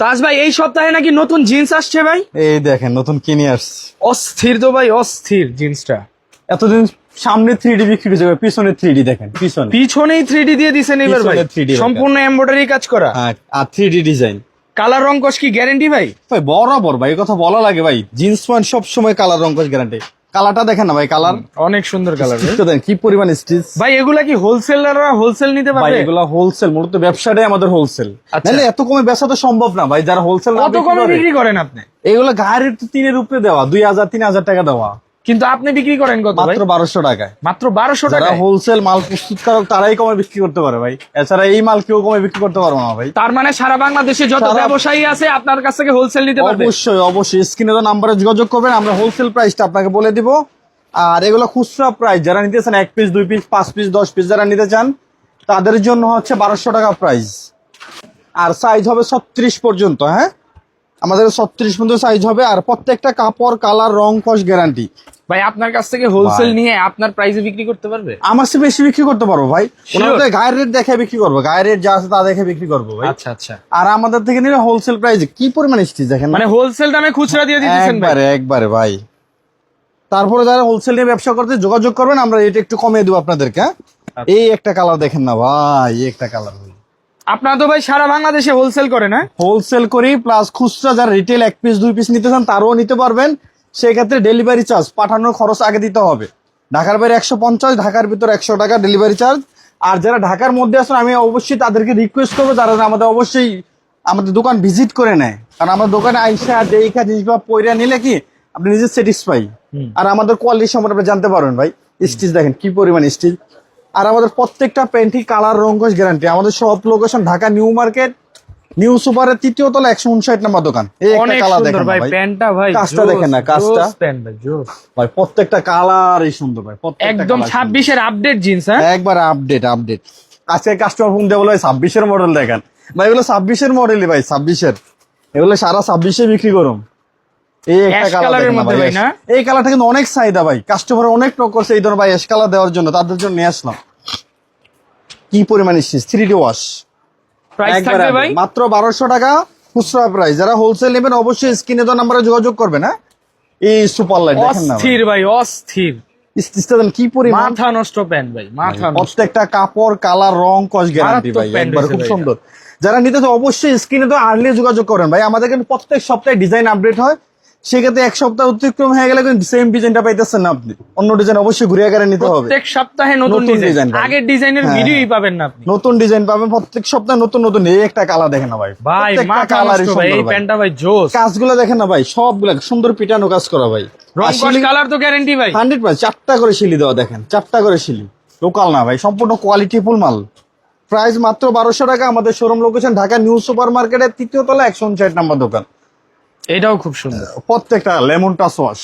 তাজ ভাই এই সপ্তাহে নাকি নতুন জিন্স আসছে ভাই? এই দেখেন নতুন কিনে আসছি। অস্থির তো ভাই, অস্থির জিন্সটা। এতদিন সামনে 3D বিক্রি হয়ে যাবে, পিছনে 3D দেখেন, পিছনেই 3D দিয়ে দিছেন এবার ভাই, পিছনে 3D সম্পূর্ণ এমব্রয়ডারি কাজ করা। হ্যাঁ, আর 3D ডিজাইন। কালার রং কস কি গ্যারান্টি ভাই? ভাই বরাবর ভাই এই কথা বলা লাগে ভাই, জিন্স প্যান্ট সব সময় কালার রং কস গ্যারান্টি। কালারটা দেখেন না ভাই, কালার অনেক সুন্দর কালার দেখেন কি পরিমাণ স্টিচ। ভাই এগুলা কি হোলসেলাররা হোলসেল নিতে ভাই পারবে? এগুলা হোলসেল, মূলত ব্যবসাটাই আমাদের হোলসেল। আচ্ছা। নাহলে এত কমে বেচা তো সম্ভব না ভাই, যারা হোলসেল কত কমে বিক্রি করেন আপনি? এগুলো গায়ের তো 3-এর উপরে দেওয়া, 2000-3000 টাকা দেওয়া, কিন্তু আপনি বিক্রি করেন কত ভাই? মাত্র 1200 টাকায়। মাত্র 1200 যারা টাকা? হোলসেল মাল প্রস্তুতকারক তারাই কমে বিক্রি করতে পারে ভাই, এছাড়া এই মাল কেউ কমে বিক্রি করতে পারবো না ভাই। তার মানে সারা বাংলাদেশে যত সারা- ব্যবসায়ী আছে আপনার কাছ থেকে হোলসেল নিতে পারবে? অবশ্যই অবশ্যই, স্ক্রিনে তো নাম্বারে যোগাযোগ করবেন, আমরা হোলসেল প্রাইসটা আপনাকে বলে দিব। আর এগুলো খুচরা প্রাইস, যারা নিতে চান 1 পিস 2 পিস 5 পিস 10 পিস যারা নিতে চান তাদের জন্য হচ্ছে 1200 টাকা প্রাইস। আর সাইজ হবে 36 পর্যন্ত। হ্যাঁ, আমাদের 36 পর্যন্ত সাইজ হবে। আর প্রত্যেকটা কাপড় কালার রং কস গ্যারান্টি। ভাই আপনার কাছ থেকে হোলসেল ভাই। নিয়ে আপনার প্রাইসে বিক্রি করতে পারবে? আমার চেয়ে বেশি বিক্রি করতে পারবো ভাই, Sure. ওনাদের গায়ের রেট দেখে বিক্রি করবো, গায়ের রেট যা আছে তা দেখে বিক্রি করবো ভাই। আচ্ছা আচ্ছা, আর আমাদের থেকে নিলে হোলসেল প্রাইসে কি পরিমাণ স্টিচ দেখেন, মানে হোলসেল দামে খুচরা দিয়ে দিতেছেন ভাই? একবারে ভাই। তারপরে যারা হোলসেল নিয়ে ব্যবসা করতে যোগাযোগ করবেন, আমরা এটা একটু কমিয়ে দেবো আপনাদেরকে। হ্যাঁ? এই একটা কালার দেখেন না ভাই, এই একটা কালার আপনারা তো ভাই সারা বাংলাদেশে হোলসেল করেন? হ্যাঁ, হোলসেল করি, প্লাস খুচরা যারা রিটেল 1 পিস 2 পিস নিতে চান তারও নিতে পারবেন। সেক্ষেত্রে ডেলিভারি চার্জ, পাঠানোর খরচ আগে দিতে হবে। ঢাকার বাইরে 150, ঢাকার ভিতর 100 টাকা ডেলিভারি চার্জ। আর যারা ঢাকার মধ্যে আসেন আমি অবশ্যই তাদেরকে রিকোয়েস্ট করবো তারা আমাদের অবশ্যই আমাদের দোকান ভিজিট করে নেয়, কারণ আমার দোকানে আইসা দেখা জিনিসগুলো পয়রা নিলে কি আপনি নিজে স্যাটিসফাই। আর আমাদের কোয়ালিটি সম্পর্কে আপনি জানতে পারবেন ভাই। স্টিচ দেখেন কি পরিমাণ স্টিচ। আর আমাদের প্রত্যেকটা প্যান্টই কালার রঙ্কশ গ্যারান্টি। আমাদের সব location Dhaka new market, new সুপারের 3য় তলা 159 নম্বর দোকান। এই একটা অনেক কালার সুন্দর দেখেন ভাই ভাই, প্যান্টটা ভাই, কাজটা দেখেন না, কাজটা প্যান্ট ভাই জোস ভাই, প্রত্যেকটা কালারই সুন্দর ভাই, প্রত্যেকটা একদম colour 26 এর আপডেট জিন্স। হ্যাঁ, সুন্দর। একবার আপডেট আপডেট। আজকে কাস্টমার ফোন দিয়ে বলে 26 এর মডেল দেখেন ভাই, এগুলো 26 এর মডেলই ভাই, 26 এর এগুলো সারা 26 এ বিক্রি করুন। এই একটা Ash কালার colour এর দেখেন না মধ্যে ভাই, ভাই না? এই কালারটা কিন্তু অনেক চাহিদা ভাই, কাস্টমার অনেক নক করছে এই ধরনের ভাই অ্যাশ কালার দেওয়ার জন্য, তাদের জন্য নিয়ে আসলাম। কি পরিমাণ স্টিচ, 3D ওয়াশ। প্রাইস থাকবে ভাই মাত্র 1200 টাকা খুচরা প্রাইস। যারা হোলসেল নেবেন অবশ্যই স্ক্রিনে তো নাম্বারে যোগাযোগ করবেন। হ্যাঁ, এই সুপার লাইট দেখেন না অস্থির ভাই, অস্থির স্টিচটা দেন কি পরিমাণ, মাথা নষ্ট প্যান্ট ভাই, মাথা নষ্ট। প্রত্যেকটা কাপড় কালার রং কস গ্যারান্টি মারাত্মক ভাই, প্যান্ট একবার হয়েছে খুব ভাই সুন্দর। যারা নিতে তো অবশ্যই স্ক্রিনে তো আর্লি যোগাযোগ করেন ভাই, আমাদের কিন্তু প্রত্যেক সপ্তাহে ডিজাইন আপডেট হয়। সেক্ষেত্রে এক সপ্তাহ অতিক্রম হয়ে গেলে কিন্তু সেম ডিজাইনটা পাইতেছেন না আপনি, অন্য ডিজাইন অবশ্যই ঘুরিয়ে গাড়ি নিতে হবে। প্রত্যেক সপ্তাহে নতুন নতুন ডিজাইন, design পাবেন। আগের ডিজাইনের হ্যাঁ, ভিডিওই পাবেন না আপনি। নতুন ডিজাইন পাবেন প্রত্যেক সপ্তাহে, নতুন নতুন। এই একটা কালার দেখেন না ভাই, ভাই প্রত্যেকটা মাথা কালারই নষ্ট ভাই, এই সুন্দর ভাই। প্যান্টটা ভাই জোস। কাজগুলো দেখেন না ভাই, সবগুলা সুন্দর পিটানো কাজ করা ভাই। রং কালার তো গ্যারান্টি ভাই। 100% 4টা করে শিলি দেওয়া দেখেন, 4টা করে শিলি, লোকাল না ভাই, সম্পূর্ণ কোয়ালিটি ফুল মাল। প্রাইস মাত্র 1200 টাকা। আমাদের showroom location Dhaka new super মার্কেটের 3য় তলা 159 নম্বর দোকান। এটাও খুব সুন্দর। প্রত্যেকটা লেমন টাচ ওয়াশ।